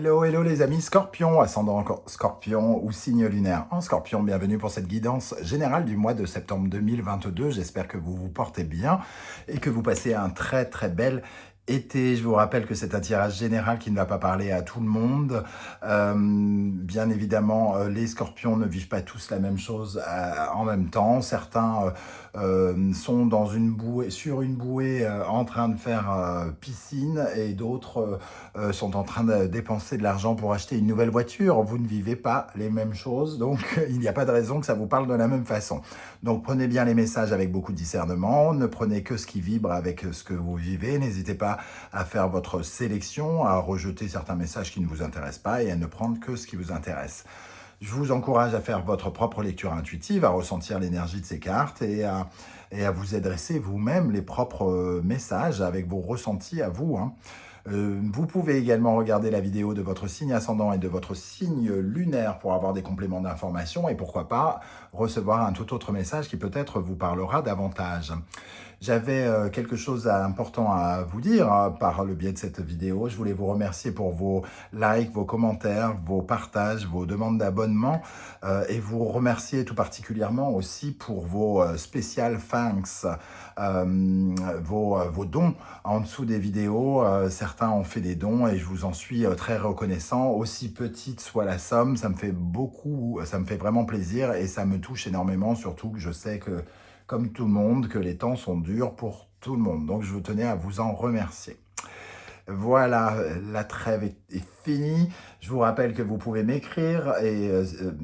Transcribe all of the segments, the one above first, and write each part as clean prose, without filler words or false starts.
Hello, hello les amis Scorpion, ascendant Scorpion ou signe lunaire en Scorpion. Bienvenue pour cette guidance générale du mois de septembre 2022. J'espère que vous vous portez bien et que vous passez un très très bel été. Je vous rappelle que c'est un tirage général qui ne va pas parler à tout le monde. Bien évidemment, les Scorpions ne vivent pas tous la même chose en même temps. Certains sont dans une bouée, sur une bouée en train de faire piscine et d'autres sont en train de dépenser de l'argent pour acheter une nouvelle voiture. Vous ne vivez pas les mêmes choses, donc il n'y a pas de raison que ça vous parle de la même façon. Donc prenez bien les messages avec beaucoup de discernement, ne prenez que ce qui vibre avec ce que vous vivez, n'hésitez pas à faire votre sélection, à rejeter certains messages qui ne vous intéressent pas et à ne prendre que ce qui vous intéresse. Je vous encourage à faire votre propre lecture intuitive, à ressentir l'énergie de ces cartes et à vous adresser vous-même les propres messages avec vos ressentis à vous, hein. Vous pouvez également regarder la vidéo de votre signe ascendant et de votre signe lunaire pour avoir des compléments d'information et pourquoi pas recevoir un tout autre message qui peut-être vous parlera davantage. J'avais quelque chose d'important à vous dire par le biais de cette vidéo. Je voulais vous remercier pour vos likes, vos commentaires, vos partages, vos demandes d'abonnement et vous remercier tout particulièrement aussi pour vos special thanks, vos dons en dessous des vidéos. Certains ont fait des dons et je vous en suis très reconnaissant. Aussi petite soit la somme, ça me fait beaucoup, ça me fait vraiment plaisir et ça me touche énormément, surtout que je sais que comme tout le monde, que les temps sont durs pour tout le monde. Donc, je tenais à vous en remercier. Voilà, la trêve est finie. Je vous rappelle que vous pouvez m'écrire et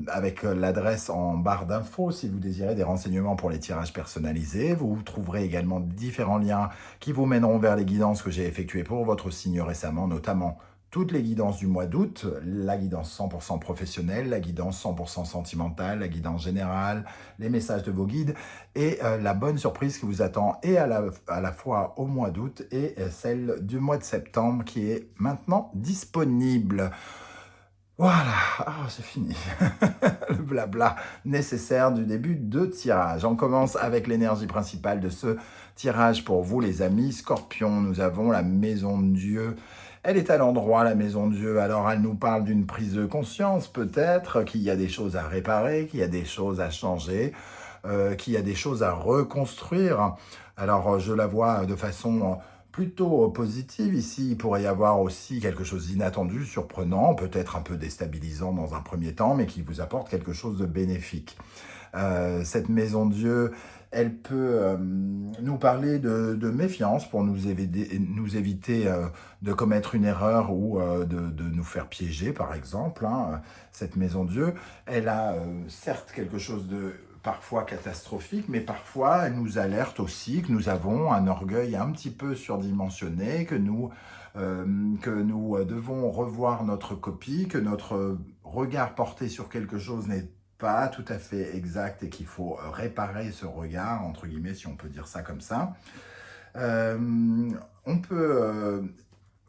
avec l'adresse en barre d'infos si vous désirez des renseignements pour les tirages personnalisés. Vous trouverez également différents liens qui vous mèneront vers les guidances que j'ai effectuées pour votre signe récemment, notamment toutes les guidances du mois d'août, la guidance 100% professionnelle, la guidance 100% sentimentale, la guidance générale, les messages de vos guides et la bonne surprise qui vous attend et à la fois au mois d'août et celle du mois de septembre qui est maintenant disponible. Voilà, c'est fini. Le blabla nécessaire du début de tirage. On commence avec l'énergie principale de ce tirage pour vous les amis Scorpions. Nous avons la maison de Dieu. Elle est à l'endroit, la maison de Dieu. Alors elle nous parle d'une prise de conscience peut-être, qu'il y a des choses à réparer, qu'il y a des choses à changer, qu'il y a des choses à reconstruire. Alors je la vois de façon plutôt positive. Ici, il pourrait y avoir aussi quelque chose d'inattendu, surprenant, peut-être un peu déstabilisant dans un premier temps, mais qui vous apporte quelque chose de bénéfique. Cette maison de Dieu, elle peut nous parler de méfiance pour nous éviter de commettre une erreur ou de nous faire piéger, par exemple, hein. Cette maison de Dieu, elle a certes quelque chose de parfois catastrophique, mais parfois elle nous alerte aussi que nous avons un orgueil un petit peu surdimensionné, que nous devons revoir notre copie, que notre regard porté sur quelque chose n'est pas tout à fait exact et qu'il faut réparer ce regard, entre guillemets, si on peut dire ça comme ça. On peut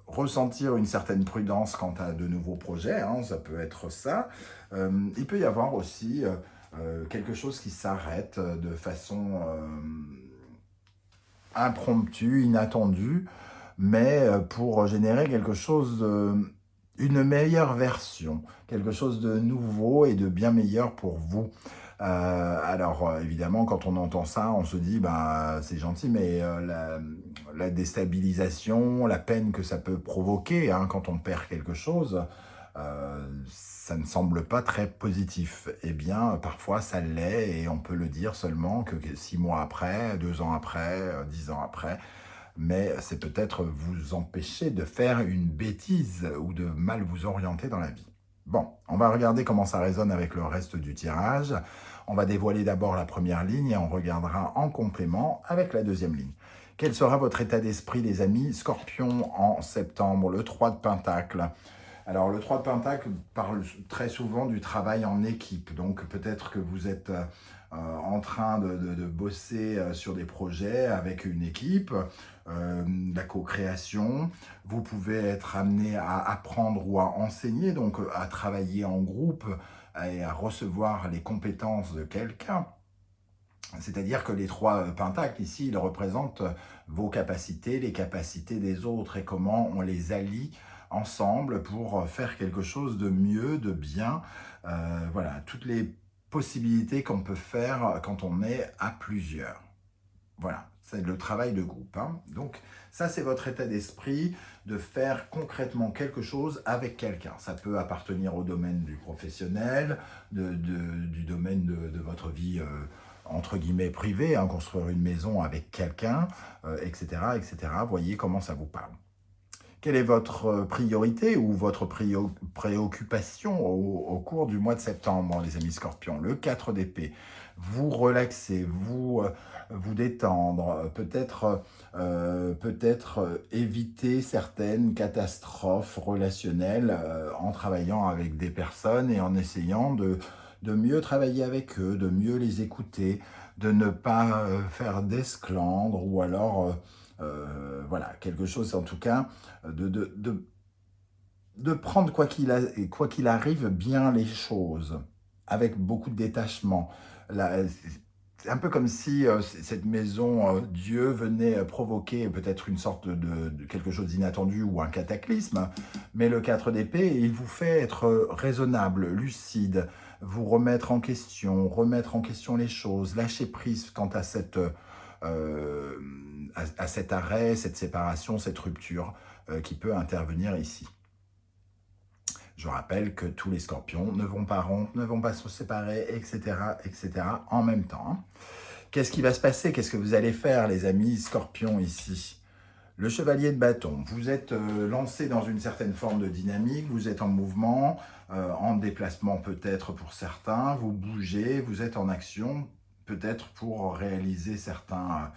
ressentir une certaine prudence quant à de nouveaux projets, hein, ça peut être ça. Il peut y avoir aussi quelque chose qui s'arrête de façon impromptue, inattendue, mais pour générer quelque chose une meilleure version, quelque chose de nouveau et de bien meilleur pour vous. Alors évidemment, quand on entend ça, on se dit bah c'est gentil, mais la déstabilisation, la peine que ça peut provoquer hein, quand on perd quelque chose, ça ne semble pas très positif. Eh bien, parfois ça l'est et on peut le dire seulement que 6 mois après, 2 ans après, 10 ans après, mais c'est peut-être vous empêcher de faire une bêtise ou de mal vous orienter dans la vie. Bon, on va regarder comment ça résonne avec le reste du tirage. On va dévoiler d'abord la première ligne et on regardera en complément avec la deuxième ligne. Quel sera votre état d'esprit, les amis Scorpion en septembre, le 3 de Pentacle. Alors, le 3 de Pentacle parle très souvent du travail en équipe. Donc, peut-être que vous êtes en train de bosser sur des projets avec une équipe, la co-création. Vous pouvez être amené à apprendre ou à enseigner, donc à travailler en groupe et à recevoir les compétences de quelqu'un. C'est-à-dire que les 3 pentacles, ici, ils représentent vos capacités, les capacités des autres et comment on les allie ensemble pour faire quelque chose de mieux, de bien. Voilà, toutes les possibilités qu'on peut faire quand on est à plusieurs. Voilà, c'est le travail de groupe, hein. Donc ça, c'est votre état d'esprit de faire concrètement quelque chose avec quelqu'un. Ça peut appartenir au domaine du professionnel, du domaine de votre vie entre guillemets privée, hein, construire une maison avec quelqu'un, etc., etc. Voyez comment ça vous parle. Quelle est votre priorité ou votre préoccupation au cours du mois de septembre, les amis scorpions? Le 4 d'épée, vous relaxer, vous détendre, peut-être éviter certaines catastrophes relationnelles en travaillant avec des personnes et en essayant de mieux travailler avec eux, de mieux les écouter, de ne pas faire d'esclandre ou alors voilà, quelque chose en tout cas, de, de, de, de prendre quoi qu'il arrive bien les choses, avec beaucoup de détachement. C'est un peu comme si cette maison, Dieu venait provoquer peut-être une sorte de quelque chose d'inattendu ou un cataclysme, mais le 4 d'épée, il vous fait être raisonnable, lucide, vous remettre en question les choses, lâcher prise quant à euh, à cet arrêt, cette séparation, cette rupture qui peut intervenir ici. Je rappelle que tous les scorpions ne vont pas rompre, ne vont pas se séparer, etc., etc., en même temps, hein. Qu'est-ce qui va se passer? Qu'est-ce que vous allez faire, les amis scorpions, ici? Le chevalier de bâton, vous êtes lancé dans une certaine forme de dynamique, vous êtes en mouvement, en déplacement peut-être pour certains, vous bougez, vous êtes en action, peut-être pour réaliser certains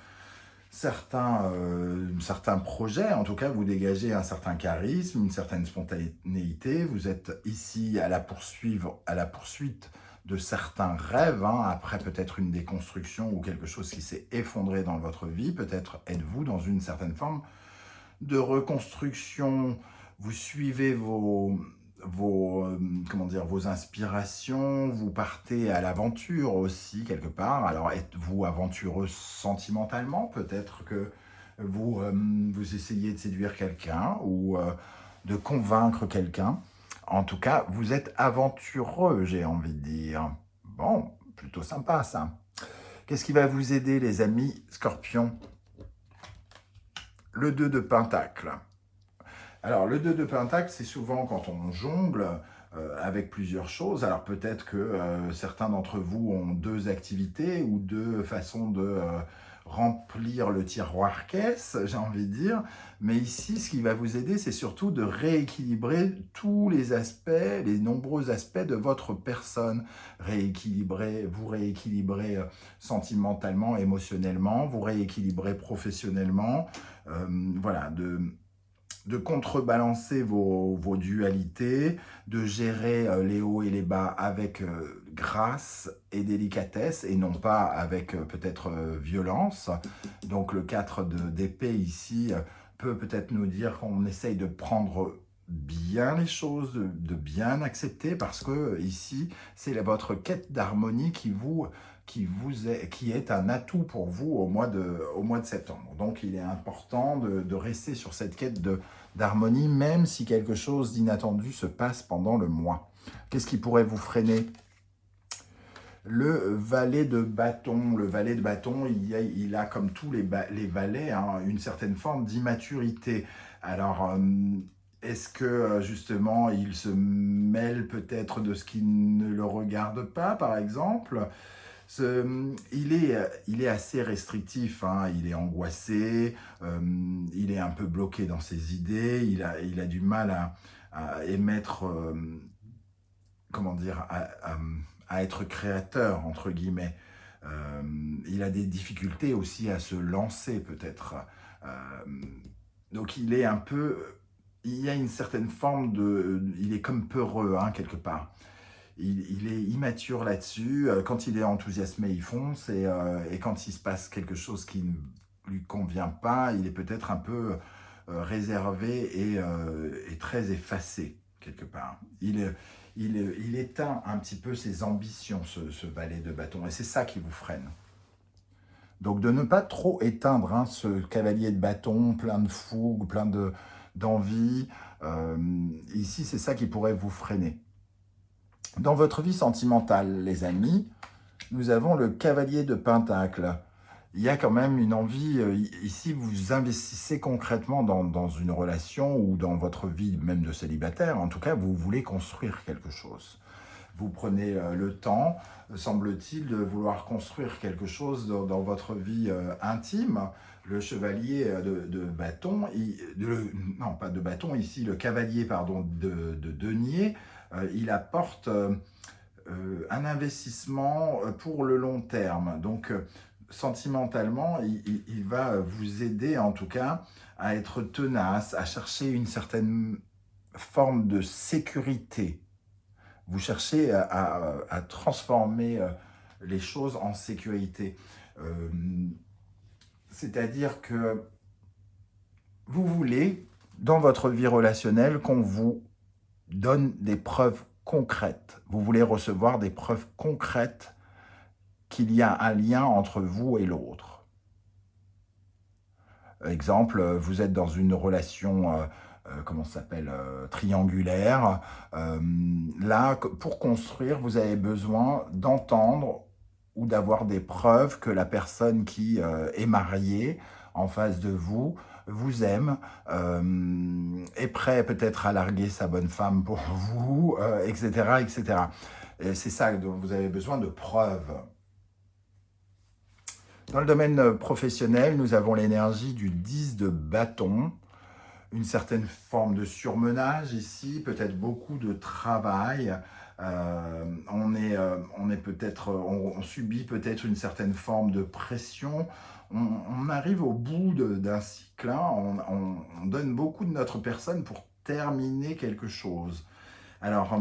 projets. En tout cas, vous dégagez un certain charisme, une certaine spontanéité. Vous êtes ici à la poursuite de certains rêves, hein, après peut-être une déconstruction ou quelque chose qui s'est effondré dans votre vie. Peut-être êtes-vous dans une certaine forme de reconstruction. Vous suivez comment dire, vos inspirations, vous partez à l'aventure aussi quelque part. Alors êtes-vous aventureux sentimentalement? Peut-être que vous essayez de séduire quelqu'un ou de convaincre quelqu'un. En tout cas, vous êtes aventureux, j'ai envie de dire. Bon, plutôt sympa ça. Qu'est-ce qui va vous aider, les amis scorpions? Le 2 de Pentacle. Alors, le 2 de Pentacle, c'est souvent quand on jongle avec plusieurs choses. Alors, peut-être que certains d'entre vous ont deux activités ou deux façons de remplir le tiroir caisse, j'ai envie de dire. Mais ici, ce qui va vous aider, c'est surtout de rééquilibrer tous les aspects, les nombreux aspects de votre personne. Vous rééquilibrez sentimentalement, émotionnellement, vous rééquilibrez professionnellement. Voilà, de contrebalancer vos dualités, de gérer les hauts et les bas avec grâce et délicatesse et non pas avec peut-être violence. Donc le 4 d'épée ici peut peut-être nous dire qu'on essaye de prendre bien les choses, de bien accepter parce que ici c'est votre quête d'harmonie qui est un atout pour vous au mois de septembre. Donc il est important de rester sur cette quête d'harmonie, même si quelque chose d'inattendu se passe pendant le mois. Qu'est-ce qui pourrait vous freiner? Le valet de bâton. Le valet de bâton, il a comme tous les valets, hein, une certaine forme d'immaturité. Alors, est-ce que justement, il se mêle peut-être de ce qui ne le regarde pas, par exemple? Il est assez restrictif, hein, il est angoissé, il est un peu bloqué dans ses idées, il a du mal à émettre, comment dire, à être créateur, entre guillemets. Il a des difficultés aussi à se lancer, peut-être. Euh, donc il est un peu... Il y a une certaine forme de... Il est comme peureux, hein, quelque part. Il est immature là-dessus. Quand il est enthousiasmé, il fonce. Et quand il se passe quelque chose qui ne lui convient pas, il est peut-être un peu réservé et très effacé, quelque part. Il éteint un petit peu ses ambitions, ce valet de bâton. Et c'est ça qui vous freine. Donc de ne pas trop éteindre, hein, ce cavalier de bâton, plein de fougue, plein d'envie. Ici, c'est ça qui pourrait vous freiner. Dans votre vie sentimentale, les amis, nous avons le cavalier de Pentacle. Il y a quand même une envie, ici, vous investissez concrètement dans une relation ou dans votre vie même de célibataire. En tout cas, vous voulez construire quelque chose. Vous prenez le temps, semble-t-il, de vouloir construire quelque chose dans votre vie intime. Le chevalier de bâton, non pas de bâton, ici le cavalier pardon, de denier, il apporte un investissement pour le long terme. Donc, sentimentalement, il va vous aider en tout cas à être tenace, à chercher une certaine forme de sécurité. Vous cherchez à transformer les choses en sécurité. Euh, C'est-à-dire que vous voulez, dans votre vie relationnelle, qu'on vous donne des preuves concrètes. Vous voulez recevoir des preuves concrètes qu'il y a un lien entre vous et l'autre. Exemple, vous êtes dans une relation, comment ça s'appelle, triangulaire. Là, pour construire, vous avez besoin d'entendre ou d'avoir des preuves que la personne qui est mariée en face de vous aime, est prêt peut-être à larguer sa bonne femme pour vous, etc., etc. C'est ça dont vous avez besoin de preuves. Dans le domaine professionnel, nous avons l'énergie du 10 de bâton, une certaine forme de surmenage ici, peut-être beaucoup de travail. On est peut-être, on subit peut-être une certaine forme de pression. On arrive au bout d'un cycle, hein. On donne beaucoup de notre personne pour terminer quelque chose. Alors,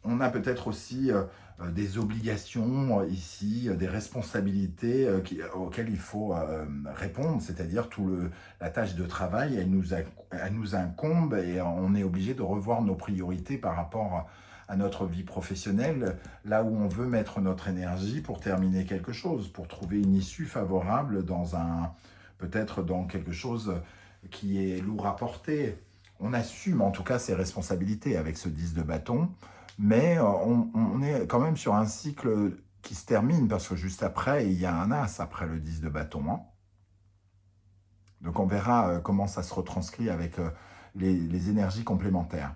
on a peut-être aussi des obligations ici, des responsabilités auxquelles il faut répondre, c'est-à-dire la tâche de travail, elle nous incombe et on est obligé de revoir nos priorités par rapport à notre vie professionnelle, là où on veut mettre notre énergie pour terminer quelque chose, pour trouver une issue favorable peut-être dans quelque chose qui est lourd à porter. On assume en tout cas ses responsabilités avec ce 10 de bâton, mais on est quand même sur un cycle qui se termine, parce que juste après, il y a un as après le 10 de bâton, hein. Donc on verra comment ça se retranscrit avec les énergies complémentaires.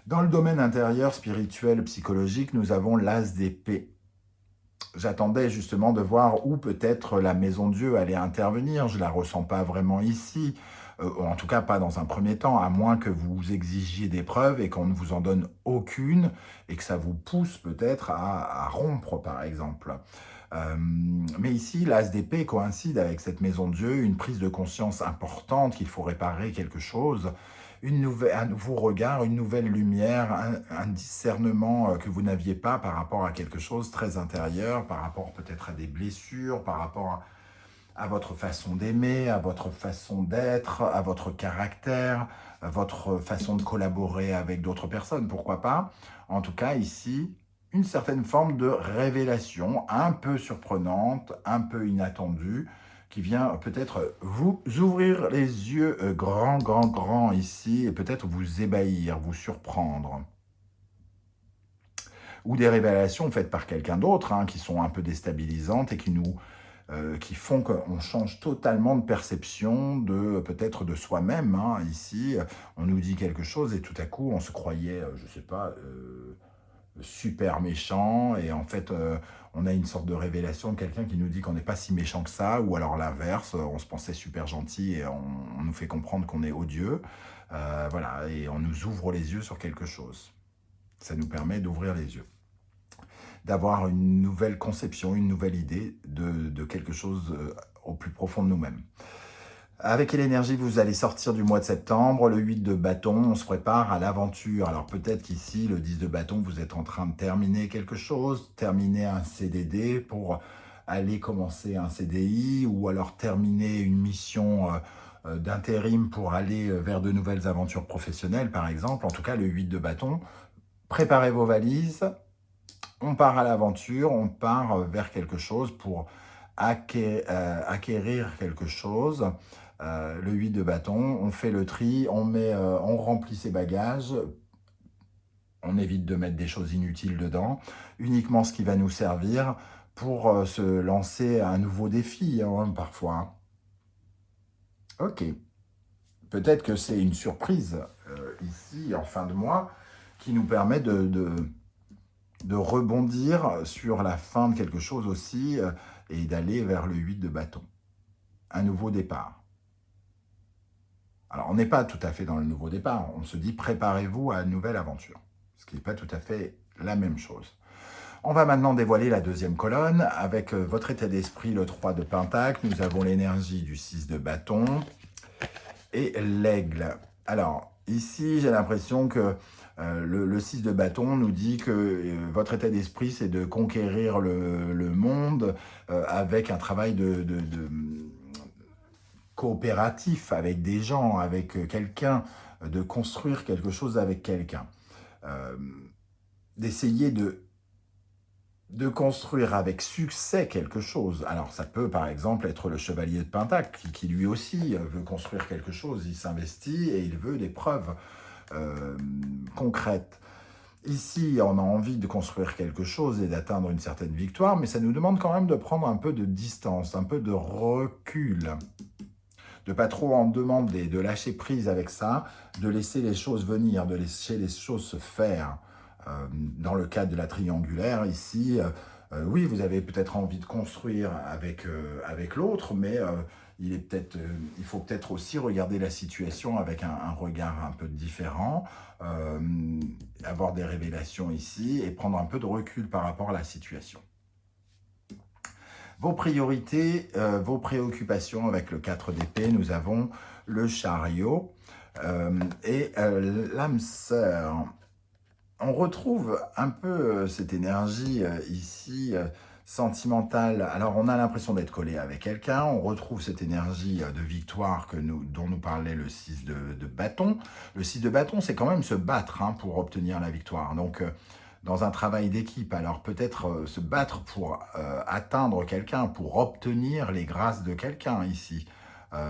Dans le domaine intérieur, spirituel, psychologique, nous avons l'as d'épée. J'attendais justement de voir où peut-être la maison Dieu allait intervenir. Je ne la ressens pas vraiment ici, en tout cas pas dans un premier temps, à moins que vous exigiez des preuves et qu'on ne vous en donne aucune, et que ça vous pousse peut-être à rompre, par exemple. Mais ici, l'as d'épée coïncide avec cette maison Dieu, une prise de conscience importante qu'il faut réparer quelque chose, un nouveau regard, une nouvelle lumière, un discernement que vous n'aviez pas par rapport à quelque chose très intérieur, par rapport peut-être à des blessures, par rapport à votre façon d'aimer, à votre façon d'être, à votre caractère, à votre façon de collaborer avec d'autres personnes, pourquoi pas. En tout cas, ici, une certaine forme de révélation un peu surprenante, un peu inattendue, qui vient peut-être vous ouvrir les yeux grands ici, et peut-être vous ébahir, vous surprendre. Ou des révélations faites par quelqu'un d'autre, hein, qui sont un peu déstabilisantes et qui font qu'on change totalement de perception peut-être de soi-même, hein. Ici, on nous dit quelque chose et tout à coup, on se croyait, je ne sais pas, super méchant, et en fait on a une sorte de révélation de quelqu'un qui nous dit qu'on n'est pas si méchant que ça, ou alors l'inverse, on se pensait super gentil et on nous fait comprendre qu'on est odieux, voilà, et on nous ouvre les yeux sur quelque chose. Ça nous permet d'ouvrir les yeux, d'avoir une nouvelle conception, une nouvelle idée de quelque chose au plus profond de nous-mêmes. Avec l'énergie, vous allez sortir du mois de septembre, le 8 de bâton, on se prépare à l'aventure. Alors peut-être qu'ici, le 10 de bâton, vous êtes en train de terminer quelque chose, terminer un CDD pour aller commencer un CDI, ou alors terminer une mission d'intérim pour aller vers de nouvelles aventures professionnelles, par exemple. En tout cas, le 8 de bâton, préparez vos valises, on part à l'aventure, on part vers quelque chose pour acquérir quelque chose. Le 8 de bâton, on fait le tri, on remplit ses bagages, on évite de mettre des choses inutiles dedans, uniquement ce qui va nous servir pour se lancer à un nouveau défi, hein, parfois. Hein. Ok, peut-être que c'est une surprise ici en fin de mois qui nous permet de rebondir sur la fin de quelque chose aussi et d'aller vers le 8 de bâton. Un nouveau départ. Alors, on n'est pas tout à fait dans le nouveau départ. On se dit, préparez-vous à une nouvelle aventure. Ce qui n'est pas tout à fait la même chose. On va maintenant dévoiler la deuxième colonne. Avec votre état d'esprit, le 3 de pentacle. Nous avons l'énergie du 6 de bâton et l'aigle. Alors, ici, j'ai l'impression que le 6 de bâton nous dit que votre état d'esprit, c'est de conquérir le monde avec un travail de coopératif avec des gens, avec quelqu'un, de construire quelque chose avec quelqu'un. D'essayer de construire avec succès quelque chose. Alors ça peut par exemple être le chevalier de Pentacle qui lui aussi veut construire quelque chose, il s'investit et il veut des preuves concrètes. Ici, on a envie de construire quelque chose et d'atteindre une certaine victoire, mais ça nous demande quand même de prendre un peu de distance, un peu de recul. De pas trop en demander, de lâcher prise avec ça, de laisser les choses venir, de laisser les choses se faire. Dans le cadre de la triangulaire, ici, oui, vous avez peut-être envie de construire avec l'autre, mais il faut peut-être aussi regarder la situation avec un regard un peu différent, avoir des révélations ici et prendre un peu de recul par rapport à la situation. Vos priorités, vos préoccupations avec le 4 d'épée, nous avons le chariot et l'âme sœur. On retrouve un peu cette énergie ici sentimentale. Alors on a l'impression d'être collé avec quelqu'un, on retrouve cette énergie de victoire dont nous parlait le 6 de bâton. Le 6 de bâton, c'est quand même se battre hein, pour obtenir la victoire. Donc dans un travail d'équipe, alors peut-être se battre pour atteindre quelqu'un, pour obtenir les grâces de quelqu'un ici.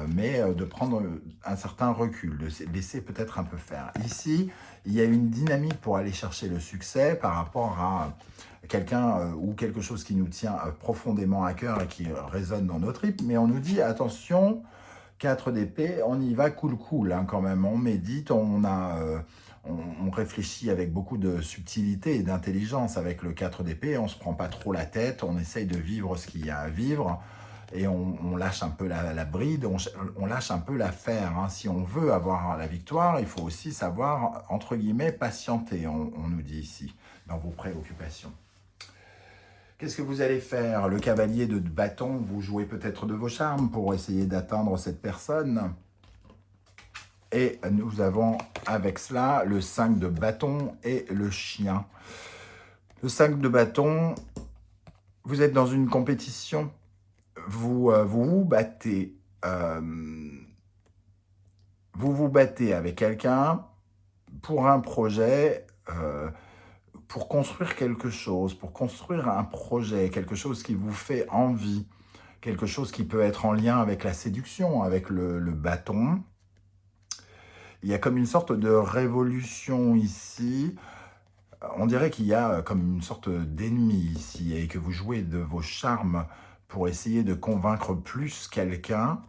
Mais de prendre un certain recul, de laisser peut-être un peu faire. Ici, il y a une dynamique pour aller chercher le succès par rapport à quelqu'un ou quelque chose qui nous tient profondément à cœur et qui résonne dans nos tripes, mais on nous dit, attention, 4 d'épée, on y va cool hein, quand même, on médite, on réfléchit avec beaucoup de subtilité et d'intelligence avec le 4 d'épée, on ne se prend pas trop la tête, on essaye de vivre ce qu'il y a à vivre, et on lâche un peu la bride, on lâche un peu l'affaire. Hein. Si on veut avoir la victoire, il faut aussi savoir, entre guillemets, patienter, on nous dit ici, dans vos préoccupations. Qu'est-ce que vous allez faire? Le cavalier de bâton, vous jouez peut-être de vos charmes pour essayer d'atteindre cette personne. Et nous avons avec cela le 5 de bâton et le chien. Le 5 de bâton, vous êtes dans une compétition. Vous battez avec quelqu'un pour un projet, pour construire quelque chose, pour construire un projet, quelque chose qui vous fait envie, quelque chose qui peut être en lien avec la séduction, avec le bâton. Il y a comme une sorte de révolution ici. On dirait qu'il y a comme une sorte d'ennemi ici et que vous jouez de vos charmes pour essayer de convaincre plus quelqu'un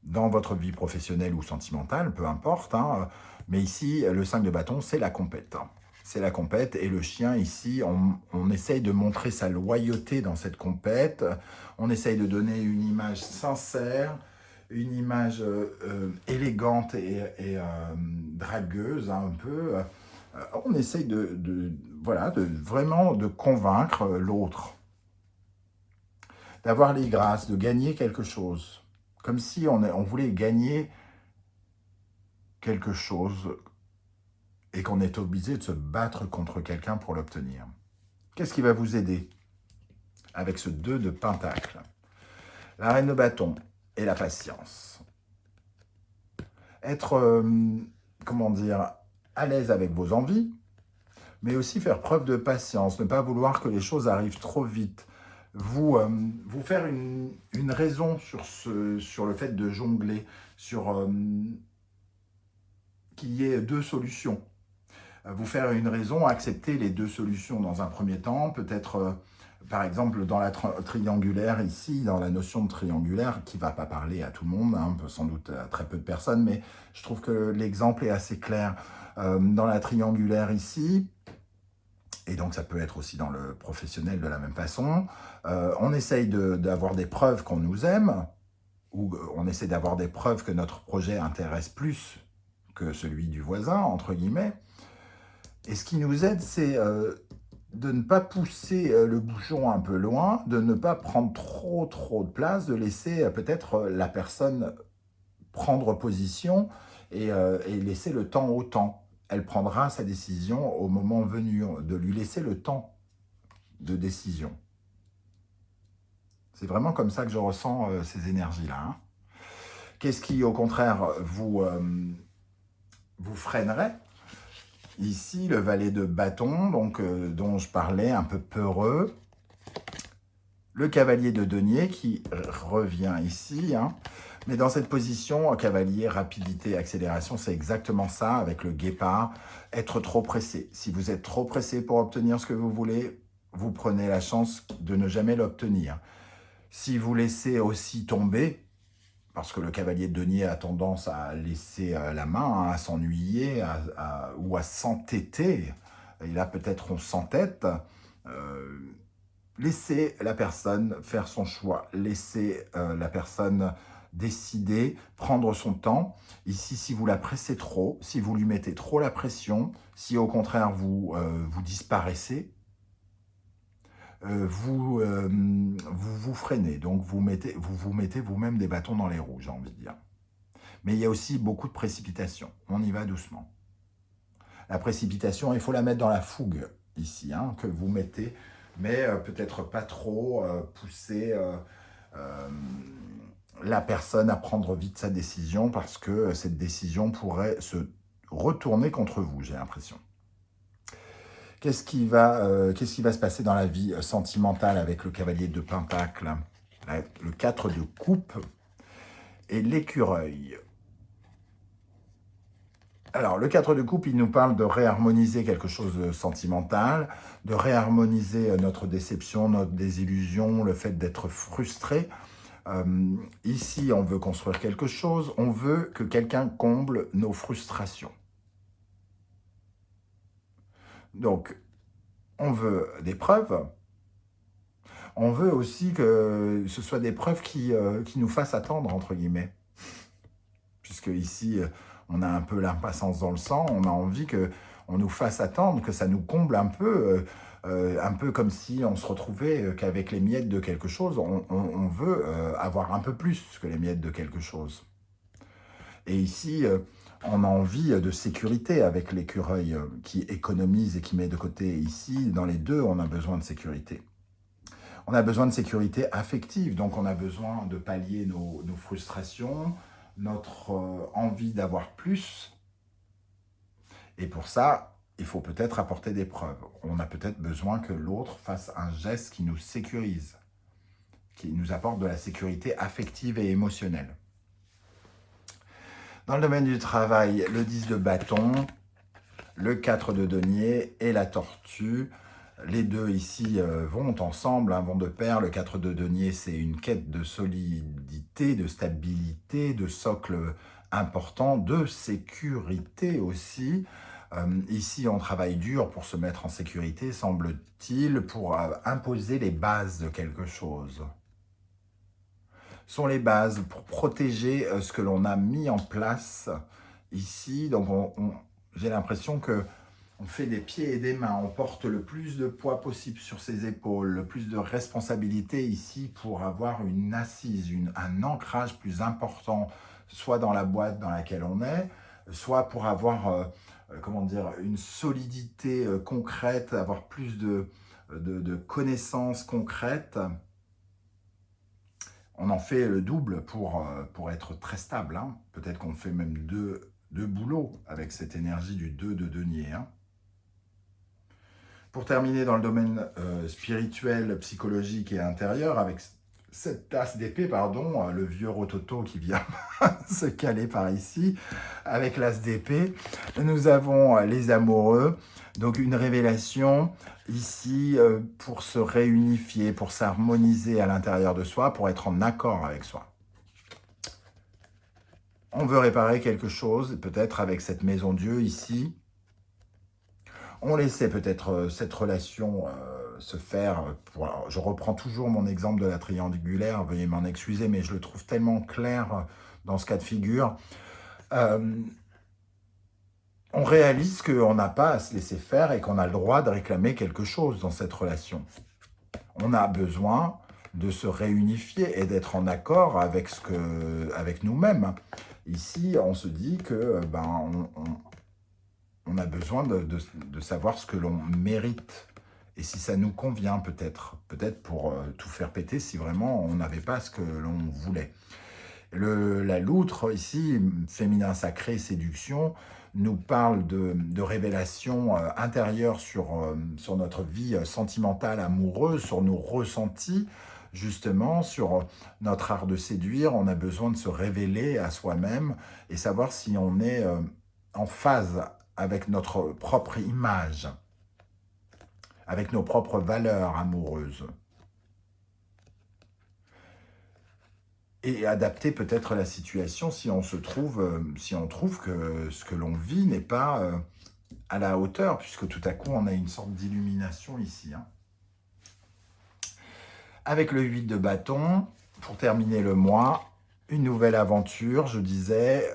dans votre vie professionnelle ou sentimentale, peu importe. Hein. Mais ici, le 5 de bâton, c'est la compète. C'est la compète et le chien, ici, on essaye de montrer sa loyauté dans cette compète. On essaye de donner une image sincère, une image élégante et dragueuse, hein, un peu. On essaye vraiment de convaincre l'autre. D'avoir les grâces, de gagner quelque chose. Comme si on voulait gagner quelque chose et qu'on est obligé de se battre contre quelqu'un pour l'obtenir. Qu'est-ce qui va vous aider avec ce 2 de pentacle? La reine de bâton et la patience. Être, à l'aise avec vos envies, mais aussi faire preuve de patience, ne pas vouloir que les choses arrivent trop vite. vous faire une raison sur le fait de jongler, sur qu'il y ait deux solutions. Vous faire une raison, accepter les deux solutions dans un premier temps, peut-être par exemple dans la triangulaire ici, dans la notion de triangulaire, qui ne va pas parler à tout le monde, hein, sans doute à très peu de personnes, mais je trouve que l'exemple est assez clair. Dans la triangulaire ici, et donc ça peut être aussi dans le professionnel de la même façon, on essaye d'avoir des preuves qu'on nous aime, ou on essaie d'avoir des preuves que notre projet intéresse plus que celui du voisin, entre guillemets. Et ce qui nous aide, c'est de ne pas pousser le bouchon un peu loin, de ne pas prendre trop de place, de laisser peut-être la personne prendre position et laisser le temps au temps. Elle prendra sa décision au moment venu, de lui laisser le temps de décision. C'est vraiment comme ça que je ressens ces énergies-là. Hein. Qu'est-ce qui, au contraire, vous freinerait? Ici, le valet de bâton, donc, dont je parlais, un peu peureux. Le cavalier de denier qui revient ici. Hein. Mais dans cette position, cavalier, rapidité, accélération, c'est exactement ça avec le guépard. Être trop pressé. Si vous êtes trop pressé pour obtenir ce que vous voulez, vous prenez la chance de ne jamais l'obtenir. Si vous laissez aussi tomber, parce que le cavalier de denier a tendance à laisser la main, hein, à s'ennuyer ou à s'entêter. Et là, peut-être on s'entête. Laissez la personne faire son choix. Laissez la personne décider, prendre son temps. Ici, si vous la pressez trop, si vous lui mettez trop la pression, si au contraire vous disparaissez, vous freinez, donc vous vous mettez vous-même des bâtons dans les roues, j'ai envie de dire. Mais il y a aussi beaucoup de précipitation. On y va doucement. La précipitation, il faut la mettre dans la fougue, ici, hein, que vous mettez, mais peut-être pas trop pousser la personne à prendre vite sa décision, parce que cette décision pourrait se retourner contre vous, j'ai l'impression. Qu'est-ce qui va se passer dans la vie sentimentale avec le cavalier de Pentacle, le 4 de coupe et l'écureuil? Alors, le 4 de coupe, il nous parle de réharmoniser quelque chose de sentimental, de réharmoniser notre déception, notre désillusion, le fait d'être frustré. Ici, on veut construire quelque chose, on veut que quelqu'un comble nos frustrations. Donc, on veut des preuves. On veut aussi que ce soit des preuves qui nous fassent attendre, entre guillemets. Puisque ici, on a un peu l'impatience dans le sang, on a envie qu'on nous fasse attendre, que ça nous comble un peu comme si on se retrouvait qu'avec les miettes de quelque chose, on veut avoir un peu plus que les miettes de quelque chose. Et ici, on a envie de sécurité avec l'écureuil qui économise et qui met de côté. Ici, dans les deux, on a besoin de sécurité. On a besoin de sécurité affective, donc on a besoin de pallier nos frustrations, notre envie d'avoir plus. Et pour ça, il faut peut-être apporter des preuves. On a peut-être besoin que l'autre fasse un geste qui nous sécurise, qui nous apporte de la sécurité affective et émotionnelle. Dans le domaine du travail, le 10 de bâton, le 4 de denier et la tortue. Les deux ici vont ensemble, hein, vont de pair. Le 4 de denier, c'est une quête de solidité, de stabilité, de socle important, de sécurité aussi. Ici, on travaille dur pour se mettre en sécurité, semble-t-il, pour imposer les bases de quelque chose. Sont les bases pour protéger ce que l'on a mis en place ici. Donc, j'ai l'impression que on fait des pieds et des mains, on porte le plus de poids possible sur ses épaules, le plus de responsabilité ici pour avoir une assise, un ancrage plus important, soit dans la boîte dans laquelle on est, soit pour avoir comment dire, une solidité concrète, avoir plus de connaissances concrètes. On en fait le double pour être très stable. Hein. Peut-être qu'on fait même deux boulots avec cette énergie du 2 de denier. Hein. Pour terminer dans le domaine spirituel, psychologique et intérieur, avec cette tasse d'épée, pardon, le vieux Rototo qui vient se caler par ici, avec l'as d'épée, nous avons les amoureux, donc une révélation ici pour se réunifier, pour s'harmoniser à l'intérieur de soi, pour être en accord avec soi. On veut réparer quelque chose, peut-être avec cette maison Dieu ici. On laissait peut-être cette relation se faire. Alors, je reprends toujours mon exemple de la triangulaire, veuillez m'en excuser, mais je le trouve tellement clair dans ce cas de figure. On réalise qu'on n'a pas à se laisser faire et qu'on a le droit de réclamer quelque chose dans cette relation. On a besoin de se réunifier et d'être en accord avec, avec nous-mêmes. Ici, on se dit que on a besoin de savoir ce que l'on mérite et si ça nous convient peut-être pour tout faire péter si vraiment on n'avait pas ce que l'on voulait. La loutre ici, féminin sacré, séduction, nous parle de révélation intérieure sur notre vie sentimentale, amoureuse, sur nos ressentis, justement, sur notre art de séduire. On a besoin de se révéler à soi-même et savoir si on est en phase avec notre propre image, avec nos propres valeurs amoureuses. Et adapter peut-être la situation si on trouve que ce que l'on vit n'est pas à la hauteur, puisque tout à coup on a une sorte d'illumination ici. Avec le 8 de bâton, pour terminer le mois, une nouvelle aventure, je disais,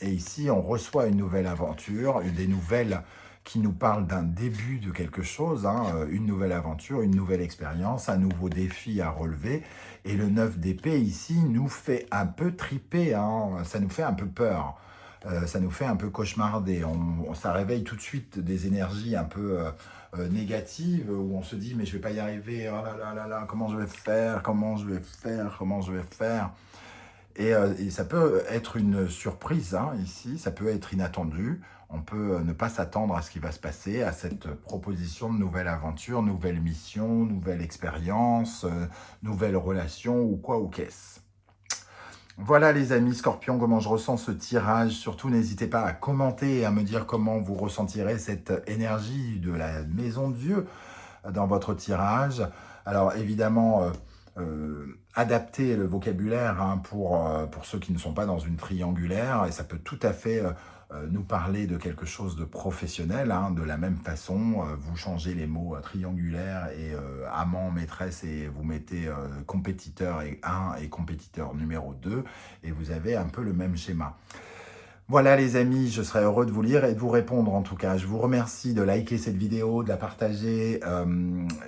et ici on reçoit une nouvelle aventure, des nouvelles qui nous parlent d'un début de quelque chose, une nouvelle aventure, une nouvelle expérience, un nouveau défi à relever. Et le 9 d'épée ici nous fait un peu triper, ça nous fait un peu peur, ça nous fait un peu cauchemarder. Ça réveille tout de suite des énergies un peu négatives où on se dit mais je vais pas y arriver, oh là là là là, comment je vais faire, comment je vais faire. Et ça peut être une surprise ici, ça peut être inattendu. On peut ne pas s'attendre à ce qui va se passer, à cette proposition de nouvelle aventure, nouvelle mission, nouvelle expérience, nouvelle relation ou quoi ou qu'est-ce. Voilà les amis Scorpions, comment je ressens ce tirage. Surtout n'hésitez pas à commenter et à me dire comment vous ressentirez cette énergie de la maison de Dieu dans votre tirage. Alors évidemment, adapter le vocabulaire pour ceux qui ne sont pas dans une triangulaire, et ça peut tout à fait nous parler de quelque chose de professionnel, de la même façon, vous changez les mots triangulaire et amant, maîtresse, et vous mettez compétiteur 1 et compétiteur numéro 2, et vous avez un peu le même schéma. Voilà les amis, je serais heureux de vous lire et de vous répondre en tout cas. Je vous remercie de liker cette vidéo, de la partager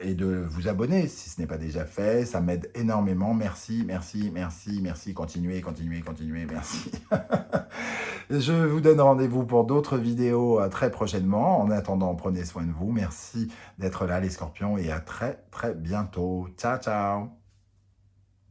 et de vous abonner si ce n'est pas déjà fait. Ça m'aide énormément. Merci, merci, merci, merci. Continuez, continuez, continuez, merci. Je vous donne rendez-vous pour d'autres vidéos très prochainement. En attendant, prenez soin de vous. Merci d'être là les Scorpions et à très très bientôt. Ciao, ciao.